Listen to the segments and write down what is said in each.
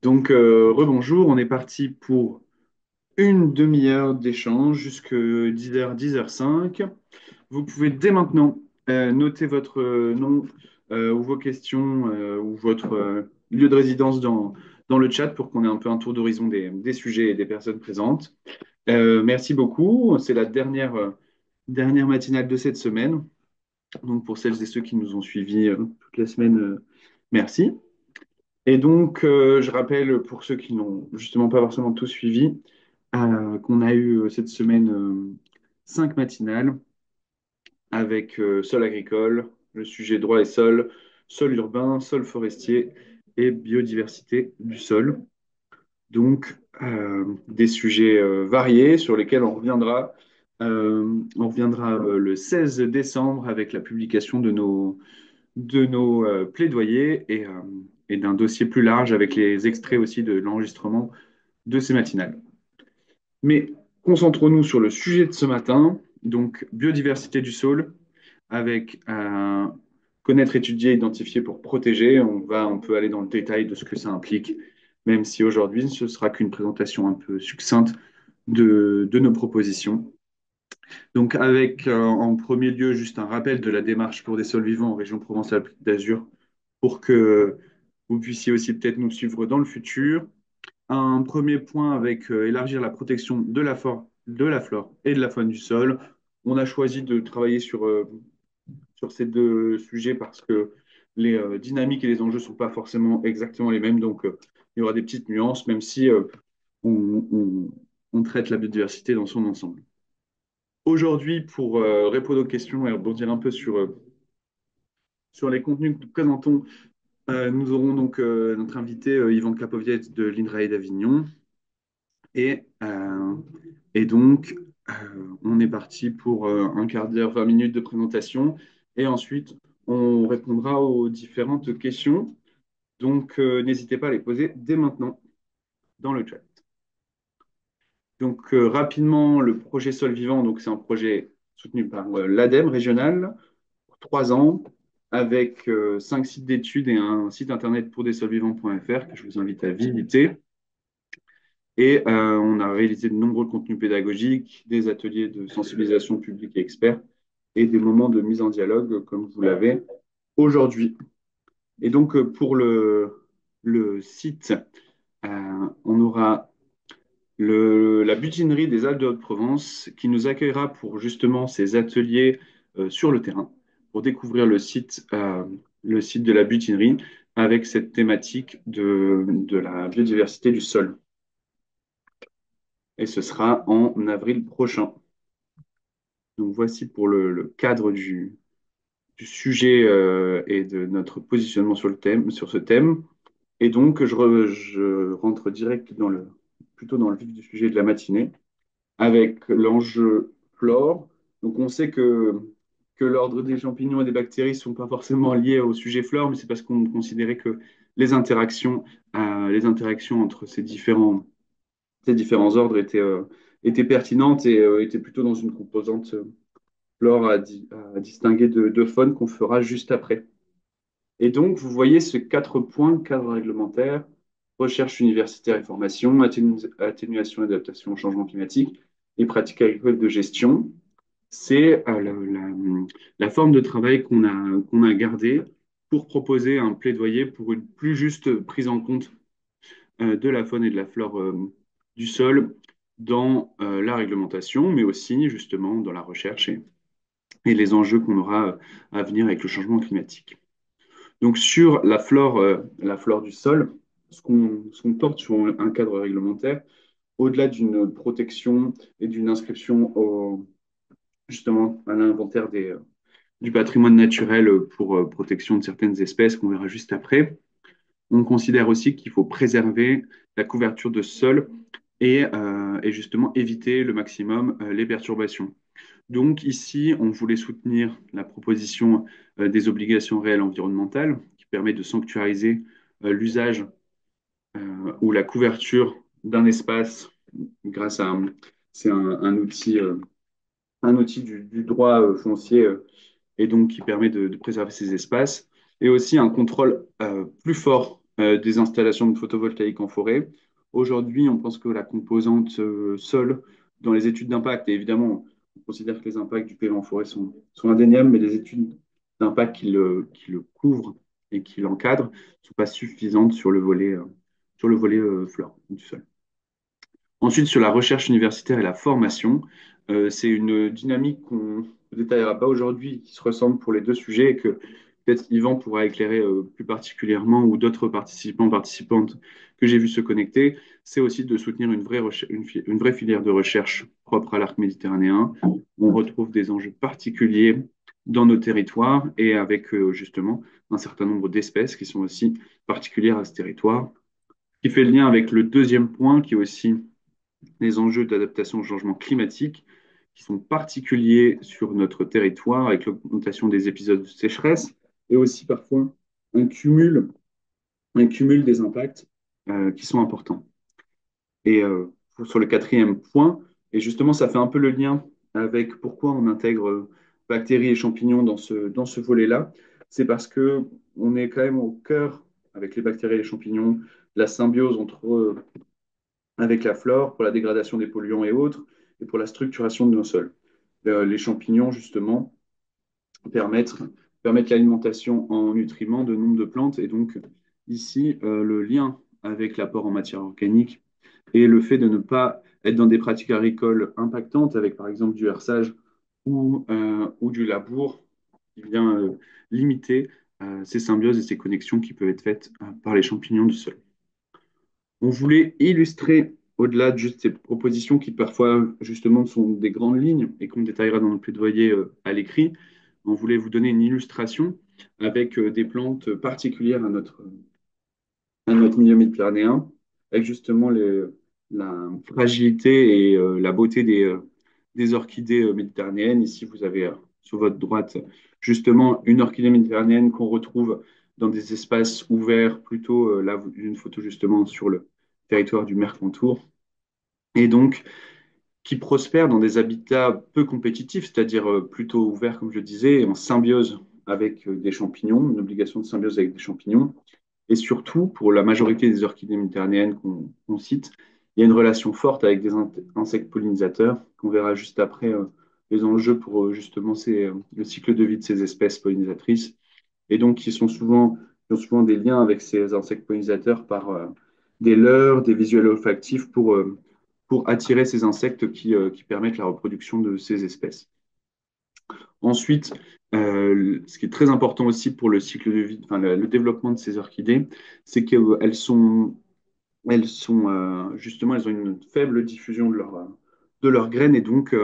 Rebonjour, on est parti pour une demi-heure d'échange jusque 10h, 10h05. Vous pouvez dès maintenant noter votre nom ou vos questions ou votre lieu de résidence dans le chat pour qu'on ait un peu un tour d'horizon des sujets et des personnes présentes. Merci beaucoup. C'est la dernière matinale de cette semaine. Donc, pour celles et ceux qui nous ont suivis toute la semaine, merci. Je rappelle pour ceux qui n'ont justement pas forcément tout suivi, qu'on a eu cette semaine 5 matinales avec sol agricole, le sujet droit et sol, sol urbain, sol forestier et biodiversité du sol. Des sujets variés sur lesquels on reviendra le 16 décembre avec la publication de nos plaidoyers et d'un dossier plus large avec les extraits aussi de l'enregistrement de ces matinales. Mais concentrons-nous sur le sujet de ce matin, donc biodiversité du sol, avec connaître, étudier, identifier pour protéger. On peut aller dans le détail de ce que ça implique, même si aujourd'hui ce sera qu'une présentation un peu succincte de nos propositions. Donc, avec en premier lieu juste un rappel de la démarche pour des sols vivants en région Provence-Alpes d'Azur pour que vous puissiez aussi peut-être nous suivre dans le futur. Un premier point avec élargir la protection de la flore et de la faune du sol. On a choisi de travailler sur ces deux sujets parce que les dynamiques et les enjeux ne sont pas forcément exactement les mêmes. Il y aura des petites nuances, même si on traite la biodiversité dans son ensemble. Aujourd'hui, pour répondre aux questions et rebondir un peu sur les contenus que nous présentons, nous aurons donc notre invité Yvan Klapoviec de l'INRAE d'Avignon. Et, euh, on est parti pour un quart d'heure, 20 minutes de présentation. Et ensuite, on répondra aux différentes questions. N'hésitez pas à les poser dès maintenant dans le chat. Rapidement, le projet Sol Vivant, c'est un projet soutenu par l'ADEME régional pour 3 ans, avec 5 sites d'études et un site internet pour dessolvivants.fr que je vous invite à visiter. Et on a réalisé de nombreux contenus pédagogiques, des ateliers de sensibilisation publique et experts, et des moments de mise en dialogue, comme vous l'avez aujourd'hui. Pour le site, on aura la butinerie des Alpes de Haute-Provence qui nous accueillera pour justement ces ateliers sur le terrain, pour découvrir le site de la butinerie avec cette thématique de la biodiversité du sol. Et ce sera en avril prochain. Donc voici pour le cadre du sujet et de notre positionnement sur ce thème. Et donc je rentre direct plutôt dans le vif du sujet de la matinée avec l'enjeu flore. Donc on sait que l'ordre des champignons et des bactéries ne sont pas forcément liés au sujet flore, mais c'est parce qu'on considérait que les interactions entre ces différents ordres étaient pertinentes et étaient plutôt dans une composante flore à distinguer de faune qu'on fera juste après. Et donc, vous voyez ces 4 points: cadre réglementaire, recherche universitaire et formation, atténuation et adaptation au changement climatique et pratiques agricoles de gestion. C'est la forme de travail qu'on a gardée pour proposer un plaidoyer pour une plus juste prise en compte de la faune et de la flore du sol dans la réglementation, mais aussi justement dans la recherche et les enjeux qu'on aura à venir avec le changement climatique. Donc sur la flore du sol, ce qu'on porte sur un cadre réglementaire, au-delà d'une protection et d'une inscription justement à l'inventaire du patrimoine naturel pour protection de certaines espèces qu'on verra juste après, on considère aussi qu'il faut préserver la couverture de sol et justement éviter le maximum les perturbations. Donc ici, on voulait soutenir la proposition des obligations réelles environnementales qui permet de sanctuariser l'usage ou la couverture d'un espace grâce à c'est un outil du droit foncier et donc qui permet de préserver ces espaces et aussi un contrôle plus fort des installations de photovoltaïque en forêt. Aujourd'hui, on pense que la composante sol, dans les études d'impact, et évidemment, on considère que les impacts du PV en forêt sont indéniables, mais les études d'impact qui le couvrent et qui l'encadrent ne sont pas suffisantes sur le volet flore du sol. Ensuite, sur la recherche universitaire et la formation, c'est une dynamique qu'on ne détaillera pas aujourd'hui, qui se ressemble pour les deux sujets et que peut-être Yvan pourra éclairer plus particulièrement ou d'autres participants, participantes que j'ai vu se connecter. C'est aussi de soutenir une vraie filière de recherche propre à l'arc méditerranéen. On retrouve des enjeux particuliers dans nos territoires et avec justement un certain nombre d'espèces qui sont aussi particulières à ce territoire, qui fait le lien avec le deuxième point qui est aussi les enjeux d'adaptation au changement climatique qui sont particuliers sur notre territoire avec l'augmentation des épisodes de sécheresse et aussi parfois un cumul, un cumul des impacts qui sont importants. Et sur le quatrième point, et justement ça fait un peu le lien avec pourquoi on intègre bactéries et champignons dans ce volet-là, c'est parce que on est quand même au cœur avec les bactéries et les champignons, la symbiose entre avec la flore pour la dégradation des polluants et autres, et pour la structuration de nos sols. Les champignons, justement, permettent, permettent l'alimentation en nutriments de nombre de plantes, et donc ici, le lien avec l'apport en matière organique et le fait de ne pas être dans des pratiques agricoles impactantes, avec par exemple du herçage ou du labour, qui vient limiter ces symbioses et ces connexions qui peuvent être faites par les champignons du sol. On voulait illustrer, au-delà de juste ces propositions qui parfois justement sont des grandes lignes et qu'on détaillera dans le plaidoyer à l'écrit, on voulait vous donner une illustration avec des plantes particulières à notre milieu méditerranéen, avec justement la fragilité et la beauté des orchidées méditerranéennes. Ici, vous avez sur votre droite justement une orchidée méditerranéenne qu'on retrouve dans des espaces ouverts, plutôt là, une photo justement sur le territoire du Mercantour, et donc qui prospère dans des habitats peu compétitifs, c'est-à-dire plutôt ouverts, comme je disais, en symbiose avec des champignons, une obligation de symbiose avec des champignons, et surtout, pour la majorité des orchidées méditerranéennes qu'on cite, il y a une relation forte avec des insectes pollinisateurs, qu'on verra juste après les enjeux pour justement le cycle de vie de ces espèces pollinisatrices, et donc qui ont souvent des liens avec ces insectes pollinisateurs par des leurres, des visuels olfactifs pour attirer ces insectes qui permettent la reproduction de ces espèces. Ensuite, ce qui est très important aussi pour le cycle de vie, enfin, le développement de ces orchidées, c'est qu'elles ont une faible diffusion de leurs graines et donc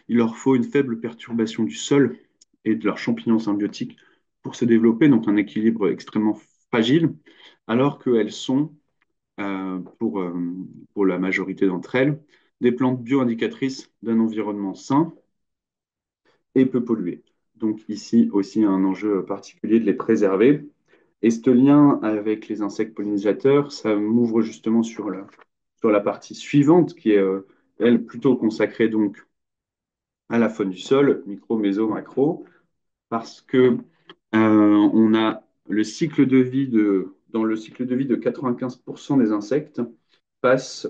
il leur faut une faible perturbation du sol et de leurs champignons symbiotiques pour se développer, donc un équilibre extrêmement fragile, alors qu'elles sont, pour la majorité d'entre elles, des plantes bio-indicatrices d'un environnement sain et peu pollué. Donc ici aussi un enjeu particulier de les préserver. Et ce lien avec les insectes pollinisateurs, ça m'ouvre justement sur la partie suivante, qui est, elle, plutôt consacrée donc à la faune du sol, micro, méso, macro, parce que on a dans le cycle de vie de 95% des insectes passent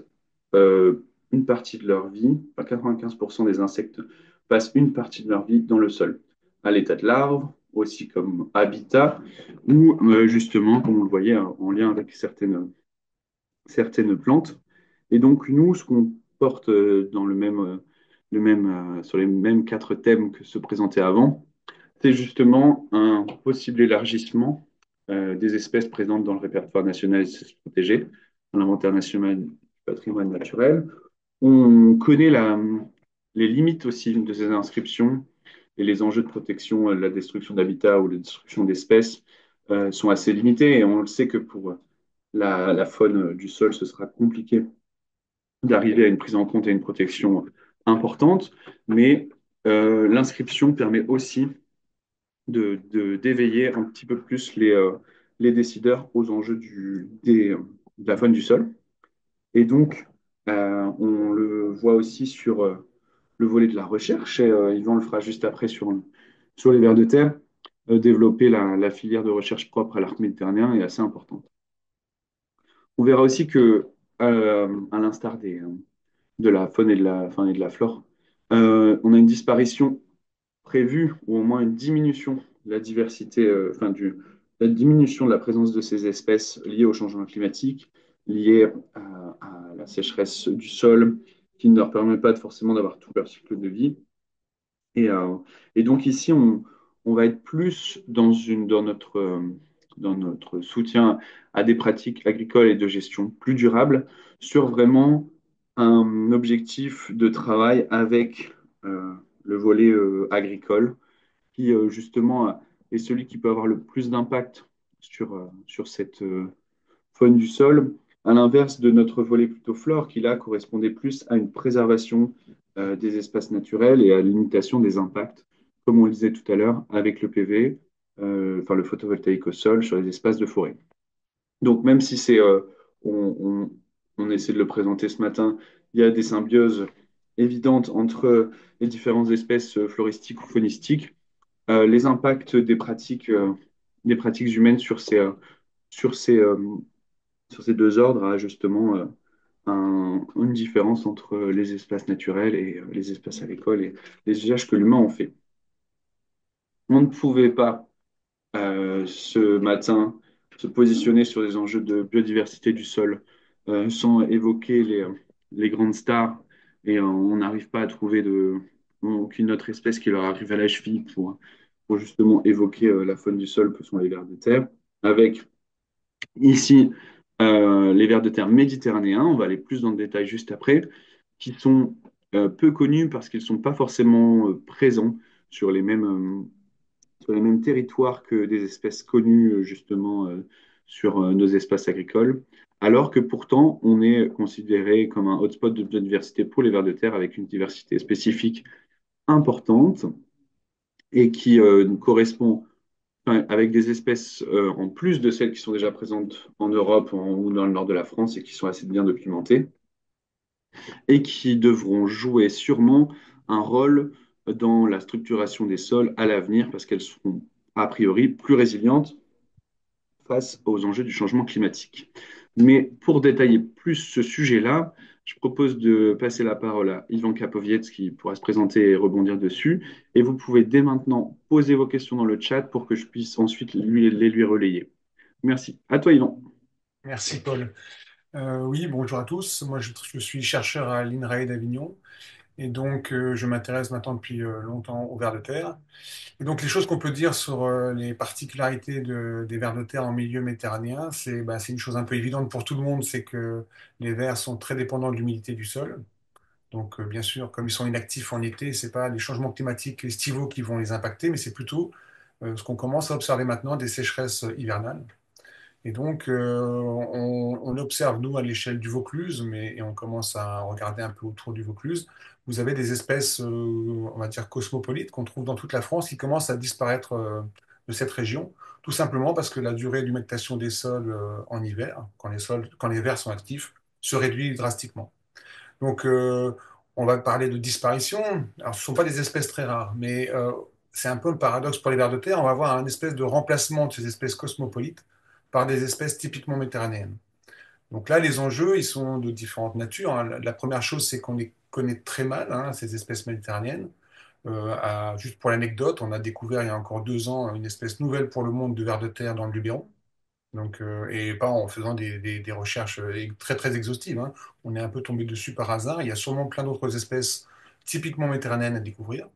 une partie de leur vie, enfin 95% des insectes passent une partie de leur vie dans le sol, à l'état de larve, aussi comme habitat, ou justement, comme on le voyait, en lien avec certaines plantes. Et donc, nous, ce qu'on porte sur les mêmes quatre thèmes que se présentaient avant, c'est justement un possible élargissement des espèces présentes dans le répertoire national des espèces protégées, dans l'inventaire national du patrimoine naturel. On connaît les limites aussi de ces inscriptions et les enjeux de protection, la destruction d'habitats ou la destruction d'espèces sont assez limités et on le sait que pour la faune du sol, ce sera compliqué d'arriver à une prise en compte et une protection importante, mais l'inscription permet aussi d'éveiller un petit peu plus les décideurs aux enjeux de la faune du sol. Et donc, on le voit aussi sur le volet de la recherche, et Yvan le fera juste après sur les vers de terre, développer la filière de recherche propre à l'arc méditerranéen est assez importante. On verra aussi que, à l'instar de la faune et et de la flore, on a une disparition prévue, ou au moins une diminution de la diversité, la diminution de la présence de ces espèces liées au changement climatique, liées à la sécheresse du sol, qui ne leur permet pas forcément d'avoir tout leur cycle de vie. Et, euh, et donc ici, on va être plus dans notre soutien à des pratiques agricoles et de gestion plus durables sur vraiment un objectif de travail avec le volet agricole qui justement est celui qui peut avoir le plus d'impact sur cette faune du sol, à l'inverse de notre volet plutôt flore, qui là correspondait plus à une préservation des espaces naturels et à la limitation des impacts, comme on le disait tout à l'heure, avec le PV, le photovoltaïque au sol sur les espaces de forêt. Donc même si on, on, on essaie de le présenter ce matin, il y a des symbioses évidentes entre les différentes espèces floristiques ou faunistiques, les impacts des pratiques humaines sur sur ces deux ordres a justement une différence entre les espaces naturels et les espaces agricoles et les usages que l'humain en fait. On ne pouvait pas ce matin se positionner sur les enjeux de biodiversité du sol sans évoquer les grandes stars et on n'arrive pas à trouver aucune autre espèce qui leur arrive à la cheville pour justement évoquer la faune du sol que sont les vers de terre, avec ici les vers de terre méditerranéens, on va aller plus dans le détail juste après, qui sont peu connus parce qu'ils ne sont pas forcément présents sur sur les mêmes territoires que des espèces connues justement sur nos espaces agricoles, alors que pourtant on est considéré comme un hotspot de biodiversité pour les vers de terre avec une diversité spécifique importante et qui correspond avec des espèces en plus de celles qui sont déjà présentes en Europe ou dans le nord de la France et qui sont assez bien documentées et qui devront jouer sûrement un rôle dans la structuration des sols à l'avenir parce qu'elles seront a priori plus résilientes face aux enjeux du changement climatique. Mais pour détailler plus ce sujet-là, je propose de passer la parole à Ivan Kapoviec qui pourra se présenter et rebondir dessus. Et vous pouvez dès maintenant poser vos questions dans le chat pour que je puisse ensuite les lui relayer. Merci. À toi, Yvan. Merci Paul. Oui, bonjour à tous. Moi, je suis chercheur à l'INRAE d'Avignon et donc je m'intéresse maintenant depuis longtemps aux vers de terre. Et donc les choses qu'on peut dire sur les particularités des vers de terre en milieu méditerranéen, c'est une chose un peu évidente pour tout le monde, c'est que les vers sont très dépendants de l'humidité du sol. Donc bien sûr, comme ils sont inactifs en été, c'est pas les changements climatiques estivaux qui vont les impacter, mais c'est plutôt ce qu'on commence à observer maintenant, des sécheresses hivernales. Et donc, on observe, nous, à l'échelle du Vaucluse, et on commence à regarder un peu autour du Vaucluse, vous avez des espèces, on va dire, cosmopolites qu'on trouve dans toute la France qui commencent à disparaître de cette région, tout simplement parce que la durée d'humectation des sols en hiver, quand les vers sont actifs, se réduit drastiquement. Donc, on va parler de disparition. Alors, ce ne sont pas des espèces très rares, mais c'est un peu le paradoxe pour les vers de terre. On va avoir un espèce de remplacement de ces espèces cosmopolites par des espèces typiquement méditerranéennes. Donc là, les enjeux, ils sont de différentes natures, hein. La première chose, c'est qu'on les connaît très mal, hein, ces espèces méditerranéennes. Juste pour l'anecdote, on a découvert il y a encore 2 ans une espèce nouvelle pour le monde de vers de terre dans le Luberon. Donc, et pas en faisant des recherches très très exhaustives, hein. On est un peu tombé dessus par hasard. Il y a sûrement plein d'autres espèces typiquement méditerranéennes à découvrir.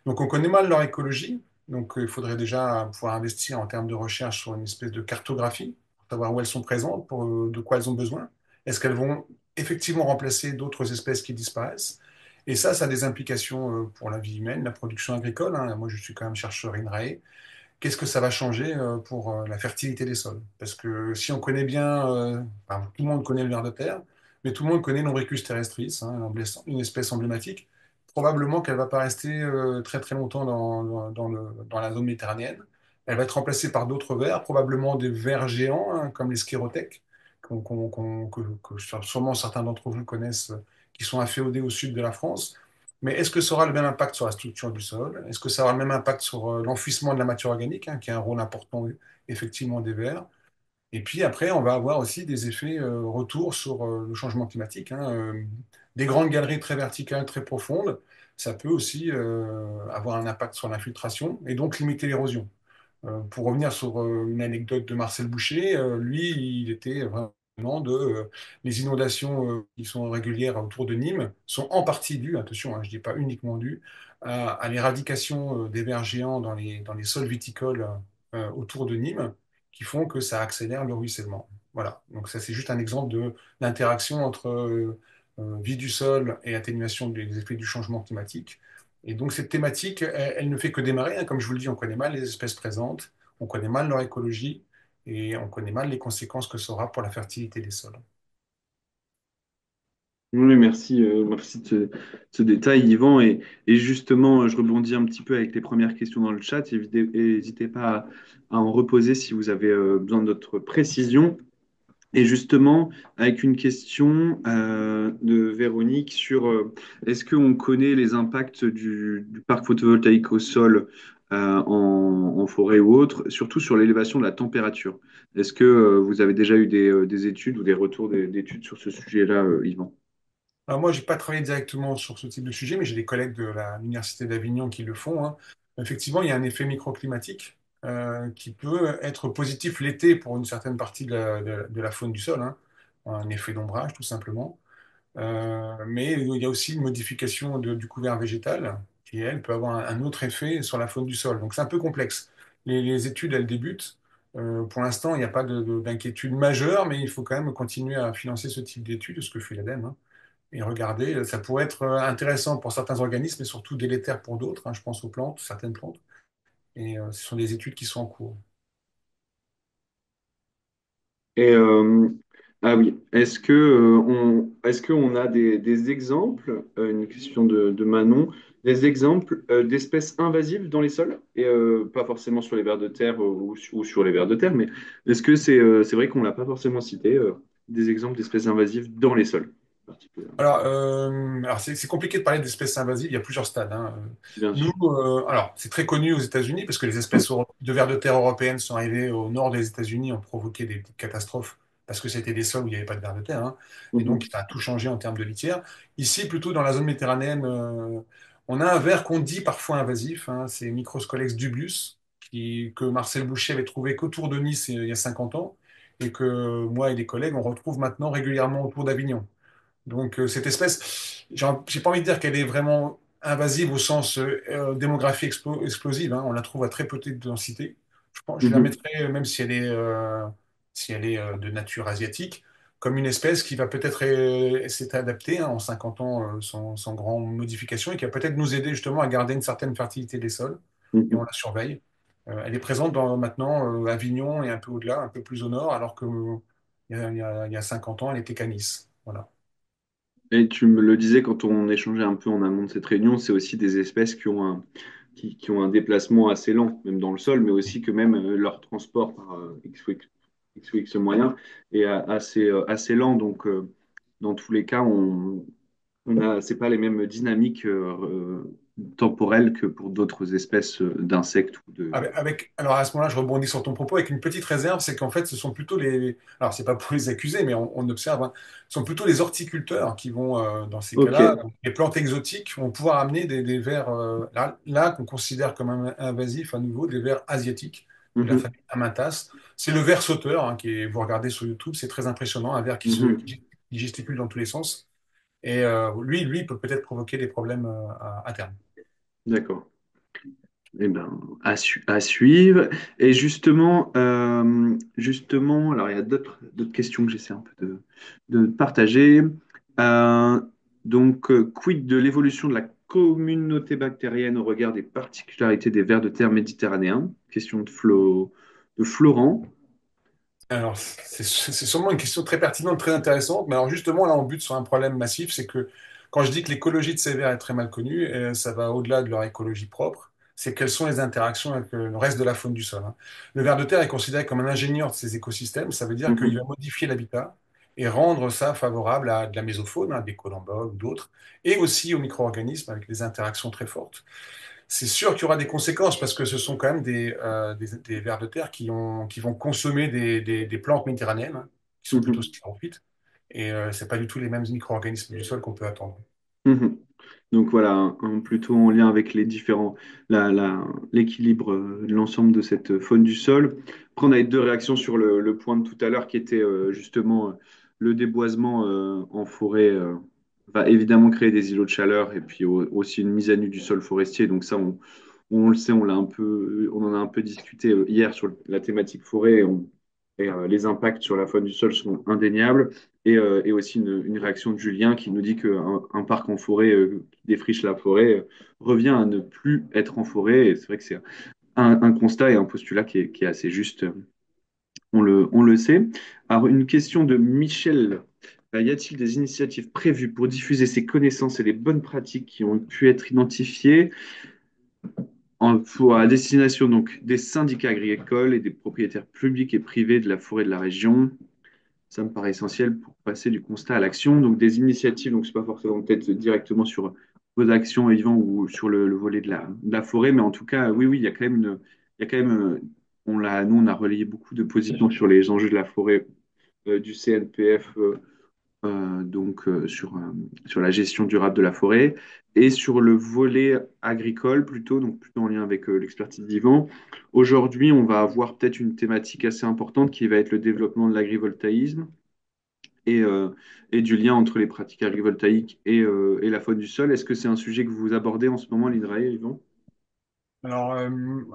Donc on connaît mal leur écologie. Donc il faudrait déjà pouvoir investir en termes de recherche sur une espèce de cartographie, pour savoir où elles sont présentes, de quoi elles ont besoin. Est-ce qu'elles vont effectivement remplacer d'autres espèces qui disparaissent? Et ça a des implications pour la vie humaine, la production agricole, hein. Moi, je suis quand même chercheur INRAE. Qu'est-ce que ça va changer pour la fertilité des sols? Parce que si on connaît bien, enfin, tout le monde connaît le ver de terre, mais tout le monde connaît l'Ombricus terrestris, hein, une espèce emblématique. Probablement qu'elle ne va pas rester très très longtemps dans la zone méditerranéenne. Elle va être remplacée par d'autres vers, probablement des vers géants, hein, comme les sclérothèques, que sûrement certains d'entre vous connaissent, qui sont inféodés au sud de la France. Mais est-ce que ça aura le même impact sur la structure du sol? Est-ce que ça aura le même impact sur l'enfouissement de la matière organique, hein, qui a un rôle important effectivement des vers? Et puis après, on va avoir aussi des effets retour sur le changement climatique, hein. Des grandes galeries très verticales, très profondes, ça peut aussi avoir un impact sur l'infiltration et donc limiter l'érosion. Pour revenir sur une anecdote de Marcel Boucher, lui, il était vraiment les inondations qui sont régulières autour de Nîmes sont en partie dues, attention, hein, je ne dis pas uniquement dues, à l'éradication des vers géants dans les sols viticoles autour de Nîmes, qui font que ça accélère le ruissellement. Voilà, donc ça c'est juste un exemple de l'interaction entre vie du sol et atténuation des effets du changement climatique. Et donc cette thématique, elle ne fait que démarrer, hein. Comme je vous le dis, on connaît mal les espèces présentes, on connaît mal leur écologie et on connaît mal les conséquences que ça aura pour la fertilité des sols. Oui, merci, merci de ce détail, Yvan. Et justement, je rebondis un petit peu avec les premières questions dans le chat. N'hésitez pas à en reposer si vous avez besoin d'autres précisions. Et justement, avec une question de Véronique sur est-ce qu'on connaît les impacts du parc photovoltaïque au sol en forêt ou autre, surtout sur l'élévation de la température. Est-ce que vous avez déjà eu des études ou des retours d'études sur ce sujet-là, Yvan? Alors moi, j'ai pas travaillé directement sur ce type de sujet, mais j'ai des collègues de l'Université d'Avignon qui le font, hein. Effectivement, il y a un effet microclimatique qui peut être positif l'été pour une certaine partie de la faune du sol, hein. Un effet d'ombrage, tout simplement. Mais il y a aussi une modification du couvert végétal qui, elle, peut avoir un autre effet sur la faune du sol. Donc c'est un peu complexe. Les études, elles débutent. Pour l'instant, il n'y a pas d'inquiétude majeure, mais il faut quand même continuer à financer ce type d'études, ce que fait l'ADEME, hein. Et regarder, ça pourrait être intéressant pour certains organismes, mais surtout délétère pour d'autres, hein. Je pense aux plantes, certaines plantes. Et ce sont des études qui sont en cours. Et ah oui, est-ce qu'on a des exemples, une question de Manon, des exemples d'espèces invasives dans les sols et pas forcément sur les vers de terre ou sur les vers de terre, mais est-ce que c'est vrai qu'on l'a pas forcément cité des exemples d'espèces invasives dans les sols particulièrement. Alors c'est compliqué de parler d'espèces invasives, il y a plusieurs stades, hein. Bien Nous, sûr. alors c'est très connu aux États-Unis parce que les espèces de vers de terre européennes sont arrivées au nord des États-Unis, ont provoqué des petites catastrophes parce que c'était des sols où il n'y avait pas de vers de terre, hein. Et donc Mhm. ça a tout changé en termes de litière. Ici, plutôt dans la zone méditerranéenne, on a un ver qu'on dit parfois invasif, hein, c'est Microscolex dubius, que Marcel Boucher avait trouvé qu'autour de Nice il y a 50 ans et que moi et des collègues on retrouve maintenant régulièrement autour d'Avignon. Donc, cette espèce, j'ai pas envie de dire qu'elle est vraiment invasive au sens démographie explosive, hein. On la trouve à très petite densité. Je la Mhm. mettrais, même si elle est de nature asiatique, comme une espèce qui va peut-être s'être adaptée, hein, en 50 ans sans grande modification et qui va peut-être nous aider justement à garder une certaine fertilité des sols. Et on Mhm. la surveille. Elle est présente dans, maintenant Avignon et un peu au-delà, un peu plus au nord, alors que il y a 50 ans, elle était qu'à Nice. Voilà. Et tu me le disais quand on échangeait un peu en amont de cette réunion, c'est aussi des espèces qui ont un déplacement assez lent, même dans le sol, mais aussi que même leur transport par X ou X moyen est assez lent. Donc, dans tous les cas, c'est pas les mêmes dynamiques temporelles que pour d'autres espèces d'insectes ou de. Alors à ce moment-là, je rebondis sur ton propos avec une petite réserve, c'est qu'en fait, ce sont plutôt alors c'est pas pour les accuser, mais on observe, hein, ce sont plutôt les horticulteurs qui vont, dans ces Ok. cas-là, les plantes exotiques vont pouvoir amener des vers, là qu'on considère comme invasifs à nouveau, des vers asiatiques de la Mhm. famille Amantas. C'est le ver sauteur, hein, vous regardez sur YouTube, c'est très impressionnant, un ver Mhm. qui gesticule dans tous les sens. Et lui peut peut-être provoquer des problèmes à terme. D'accord. Eh ben, à suivre. Et justement, alors il y a d'autres questions que j'essaie un peu de partager. Euh, quid de l'évolution de la communauté bactérienne au regard des particularités des vers de terre méditerranéens? Question de Florent. Alors, c'est sûrement une question très pertinente, très intéressante, mais alors justement, là, on bute sur un problème massif, c'est que quand je dis que l'écologie de ces vers est très mal connue, ça va au-delà de leur écologie propre, c'est quelles sont les interactions avec le reste de la faune du sol, hein. Le ver de terre est considéré comme un ingénieur de ces écosystèmes, ça veut dire qu'il va Mhm. modifier l'habitat et rendre ça favorable à de la mésofaune, hein, des collemboles ou d'autres, et aussi aux micro-organismes avec des interactions très fortes. C'est sûr qu'il y aura des conséquences parce que ce sont quand même des vers de terre qui vont consommer des plantes méditerranéennes, hein, qui sont plutôt Mhm. sclérophytes. Et c'est pas du tout les mêmes micro-organismes du sol qu'on peut attendre. Mhm. Donc voilà, plutôt en lien avec les différents, l'équilibre de l'ensemble de cette faune du sol. Après, on a eu deux réactions sur le point de tout à l'heure qui était justement le déboisement en forêt va évidemment créer des îlots de chaleur et puis aussi une mise à nu du sol forestier. Donc ça, on le sait, on en a un peu discuté hier sur la thématique forêt les impacts sur la faune du sol sont indéniables. Et aussi une réaction de Julien qui nous dit qu'un parc en forêt qui défriche la forêt revient à ne plus être en forêt. Et c'est vrai que c'est un constat et un postulat qui est assez juste, on le sait. Alors, une question de Michel. Y a-t-il des initiatives prévues pour diffuser ces connaissances et les bonnes pratiques qui ont pu être identifiées à destination donc, des syndicats agricoles et des propriétaires publics et privés de la forêt de la région? Ça me paraît essentiel pour passer du constat à l'action. Donc des initiatives, donc c'est pas forcément peut-être directement sur vos actions, Yvan, ou sur le volet de la forêt, mais en tout cas, oui, oui, il y a quand même il y a quand même, nous, on a relayé beaucoup de positions sur les enjeux de la forêt du CNPF, sur la gestion durable de la forêt, et sur le volet agricole plutôt, donc plutôt en lien avec l'expertise d'Yvan. Aujourd'hui, on va avoir peut-être une thématique assez importante qui va être le développement de l'agrivoltaïsme et, euh, et du lien entre les pratiques agrivoltaïques et la faune du sol. Est-ce que c'est un sujet que vous abordez en ce moment, l'INRAE, Yvan? Alors,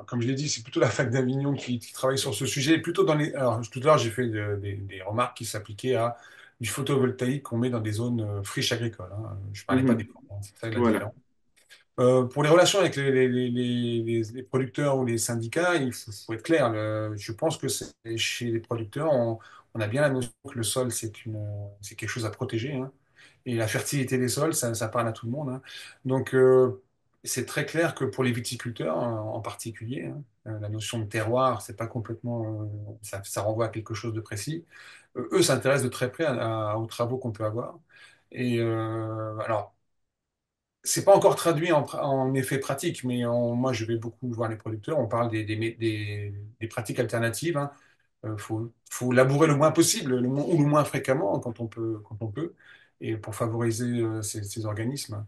comme je l'ai dit, c'est plutôt la fac d'Avignon qui travaille sur ce sujet. Plutôt dans les... Alors, tout à l'heure, j'ai fait des remarques qui s'appliquaient à du photovoltaïque qu'on met dans des zones friches agricoles, hein. Je parlais pas des Mhm. plantes, hein. C'est ça la Voilà. différence. Pour les relations avec les producteurs ou les syndicats, faut être clair. Je pense que chez les producteurs, on a bien la notion que le sol, c'est quelque chose à protéger, hein. Et la fertilité des sols, ça parle à tout le monde, hein. Donc, c'est très clair que pour les viticulteurs en particulier, hein, la notion de terroir, c'est pas complètement, ça renvoie à quelque chose de précis. Eux s'intéressent de très près aux travaux qu'on peut avoir. Et alors, c'est pas encore traduit en effet pratique, mais moi je vais beaucoup voir les producteurs. On parle des pratiques alternatives, hein. Faut labourer le moins possible, ou le moins fréquemment quand on peut, et pour favoriser ces organismes.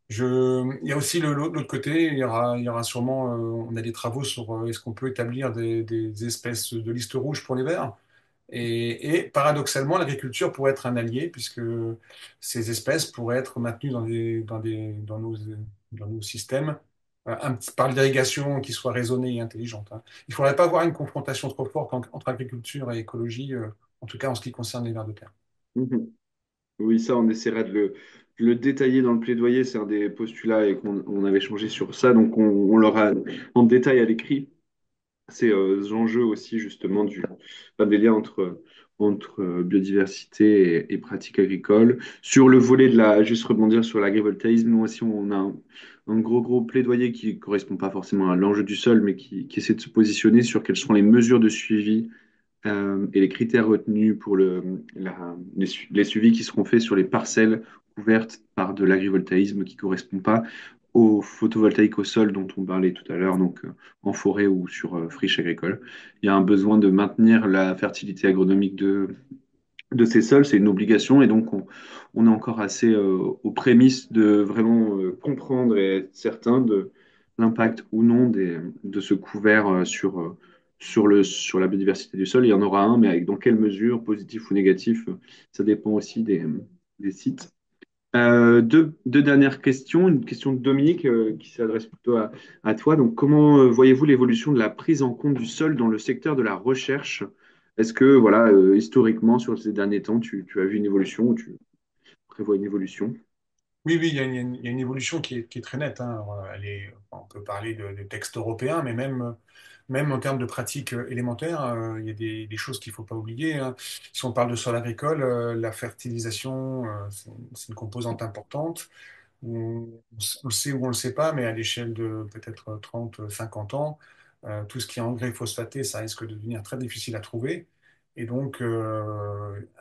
Il y a aussi l'autre côté, il y aura sûrement, on a des travaux sur est-ce qu'on peut établir des espèces de liste rouge pour les vers. Et paradoxalement, l'agriculture pourrait être un allié puisque ces espèces pourraient être maintenues dans nos systèmes par l'irrigation qui soit raisonnée et intelligente, hein. Il ne faudrait pas avoir une confrontation trop forte entre agriculture et écologie, en tout cas en ce qui concerne les vers de terre. Mhm. Oui, ça, on essaiera de le détailler dans le plaidoyer. C'est un des postulats et qu'on on avait changé sur ça. Donc, on l'aura en détail à l'écrit. Ces enjeux aussi justement des liens entre biodiversité et pratiques agricoles. Sur le volet juste rebondir sur l'agrivoltaïsme, nous aussi on a un gros plaidoyer qui ne correspond pas forcément à l'enjeu du sol, mais qui essaie de se positionner sur quelles sont les mesures de suivi et les critères retenus pour les suivis qui seront faits sur les parcelles couvertes par de l'agrivoltaïsme qui ne correspond pas au photovoltaïque au sol dont on parlait tout à l'heure, donc en forêt ou sur friche agricole. Il y a un besoin de maintenir la fertilité agronomique de ces sols, c'est une obligation, et donc on est encore assez aux prémices de vraiment comprendre et être certain de l'impact ou non de ce couvert sur la biodiversité du sol. Il y en aura un, mais dans quelle mesure, positif ou négatif, ça dépend aussi des sites. Deux dernières questions. Une question de Dominique qui s'adresse plutôt à toi. Donc, comment voyez-vous l'évolution de la prise en compte du sol dans le secteur de la recherche? Est-ce que, voilà, historiquement, sur ces derniers temps, tu as vu une évolution ou tu prévois une évolution? Oui, oui, il y a une évolution qui est très nette, hein. Alors, on peut parler de textes européens, mais même en termes de pratiques élémentaires, il y a des choses qu'il ne faut pas oublier, hein. Si on parle de sol agricole, la fertilisation, c'est une composante importante. On le sait ou on ne le sait pas, mais à l'échelle de peut-être 30, 50 ans, tout ce qui est engrais phosphaté, ça risque de devenir très difficile à trouver. Et donc, il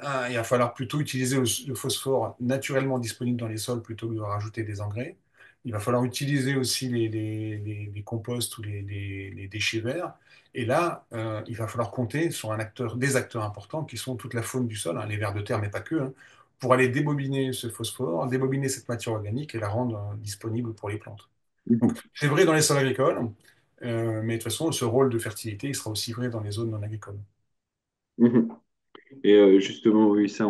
va falloir plutôt utiliser le phosphore naturellement disponible dans les sols plutôt que de rajouter des engrais. Il va falloir utiliser aussi les composts ou les déchets verts. Et là, il va falloir compter sur des acteurs importants qui sont toute la faune du sol, hein, les vers de terre, mais pas que, hein, pour aller débobiner ce phosphore, débobiner cette matière organique et la rendre disponible pour les plantes. Donc, Mhm. c'est vrai dans les sols agricoles, mais de toute façon, ce rôle de fertilité, il sera aussi vrai dans les zones non agricoles. Mhm. Et justement, oui, ça,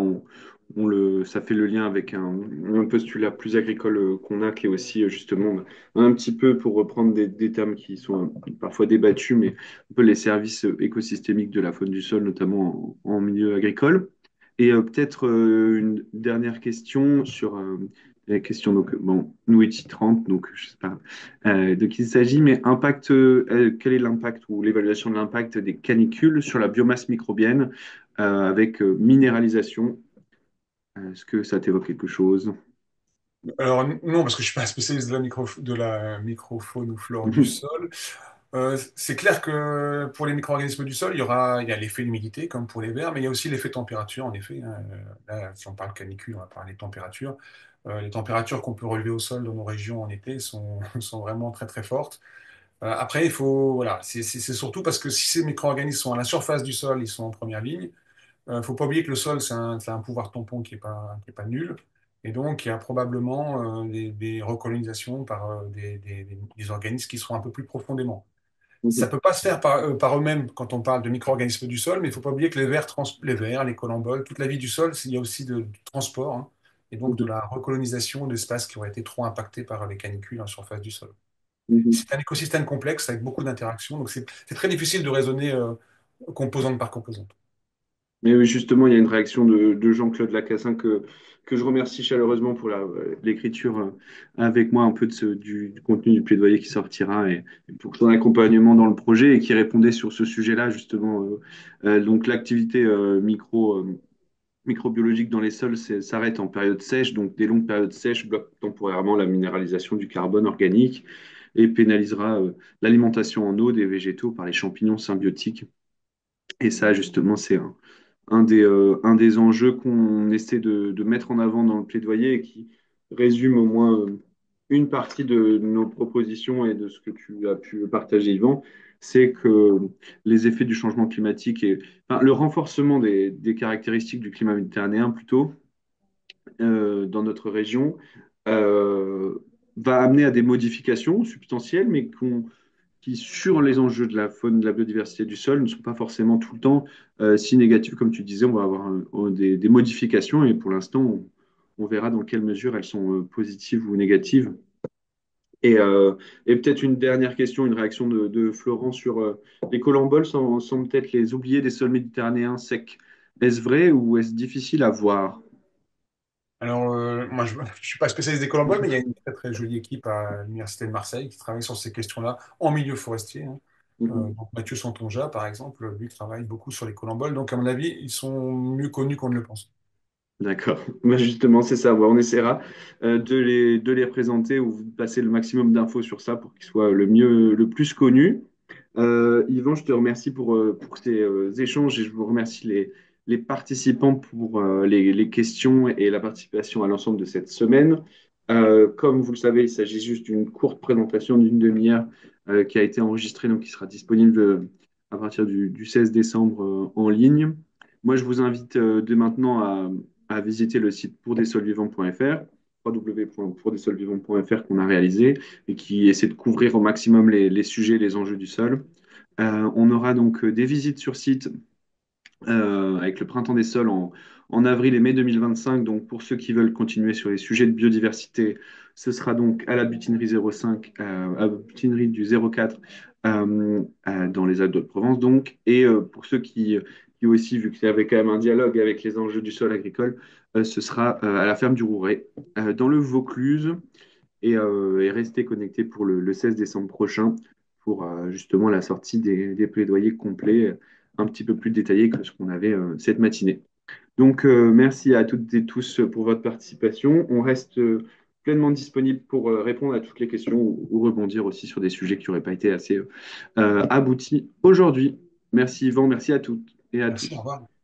ça fait le lien avec un postulat plus agricole qu'on a, qui est aussi justement un petit peu, pour reprendre des termes qui sont parfois débattus, mais un peu les services écosystémiques de la faune du sol, notamment en milieu agricole. Et peut-être une dernière question sur la question, donc, bon, nous et 30, donc je sais pas de qui il s'agit, mais quel est l'impact ou l'évaluation de l'impact des canicules sur la biomasse microbienne avec minéralisation? Est-ce que ça t'évoque quelque chose? Alors, non, parce que je suis pas un spécialiste de la microfaune ou flore du sol. C'est clair que pour les micro-organismes du sol, il y a l'effet d'humidité, comme pour les vers, mais il y a aussi l'effet température, en effet, hein. Là, si on parle canicule, on va parler de température. Les températures qu'on peut relever au sol dans nos régions en été sont, sont vraiment très très fortes. Après, voilà, c'est surtout parce que si ces micro-organismes sont à la surface du sol, ils sont en première ligne. Faut pas oublier que le sol, c'est un pouvoir tampon qui est pas nul. Et donc, il y a probablement des recolonisations par des organismes qui seront un peu plus profondément. Ça Mhm, peut pas se faire par eux-mêmes quand on parle de micro-organismes du sol, mais il faut pas oublier que les vers, les collemboles, toute la vie du sol, il y a aussi du transport, hein, et donc de mhm, la recolonisation d'espaces qui auraient été trop impactés par les canicules en surface du sol. mhm. C'est un écosystème complexe avec beaucoup d'interactions, donc c'est très difficile de raisonner composante par composante. Mais oui, justement, il y a une réaction de Jean-Claude Lacassin que je remercie chaleureusement pour l'écriture avec moi un peu du contenu du plaidoyer qui sortira et pour son accompagnement dans le projet et qui répondait sur ce sujet-là, justement. Donc, l'activité microbiologique dans les sols s'arrête en période sèche, donc des longues périodes sèches bloquent temporairement la minéralisation du carbone organique et pénalisera l'alimentation en eau des végétaux par les champignons symbiotiques. Et ça, justement, c'est un des enjeux qu'on essaie de mettre en avant dans le plaidoyer et qui résume au moins une partie de nos propositions et de ce que tu as pu partager, Yvan, c'est que les effets du changement climatique et enfin, le renforcement des caractéristiques du climat méditerranéen plutôt dans notre région euh, va amener à des modifications substantielles, mais qui, sur les enjeux de la faune, de la biodiversité du sol, ne sont pas forcément tout le temps si négatives. Comme tu disais, on va avoir des modifications et pour l'instant, on verra dans quelle mesure elles sont positives ou négatives. Et peut-être une dernière question, une réaction de Florent sur les colamboles semblent peut-être les oubliés des sols méditerranéens secs. Est-ce vrai ou est-ce difficile à voir? Alors, moi, je ne suis pas spécialiste des colomboles, mais il y a une très très jolie équipe à l'Université de Marseille qui travaille sur ces questions-là en milieu forestier, hein. Mhm. Donc Mathieu Santonja, par exemple, lui travaille beaucoup sur les colomboles. Donc, à mon avis, ils sont mieux connus qu'on ne le pense. D'accord. Bah, justement, c'est ça. Ouais, on essaiera de les présenter ou de passer le maximum d'infos sur ça pour qu'ils soient le plus connus. Yvan, je te remercie pour ces échanges et je vous remercie les participants pour les questions et la participation à l'ensemble de cette semaine. Comme vous le savez, il s'agit juste d'une courte présentation d'une demi-heure qui a été enregistrée, donc qui sera disponible à partir du 16 décembre en ligne. Moi, je vous invite dès maintenant à visiter le site pourdesolvivants.fr, www.pourdesolvivants.fr qu'on a réalisé et qui essaie de couvrir au maximum les sujets, les enjeux du sol. On aura donc des visites sur site avec le Printemps des sols en avril et mai 2025. Donc, pour ceux qui veulent continuer sur les sujets de biodiversité, ce sera donc à la butinerie 05, à la butinerie du 04 dans les Alpes de Provence. Donc, et pour ceux qui aussi, vu qu'il y avait quand même un dialogue avec les enjeux du sol agricole, ce sera à la ferme du Rouret, dans le Vaucluse et restez connectés pour le 16 décembre prochain pour justement la sortie des plaidoyers complets, un petit peu plus détaillés que ce qu'on avait cette matinée. Donc, merci à toutes et tous pour votre participation. On reste pleinement disponible pour répondre à toutes les questions ou rebondir aussi sur des sujets qui n'auraient pas été assez aboutis aujourd'hui. Merci Yvan, merci à toutes et à Merci, au tous. revoir.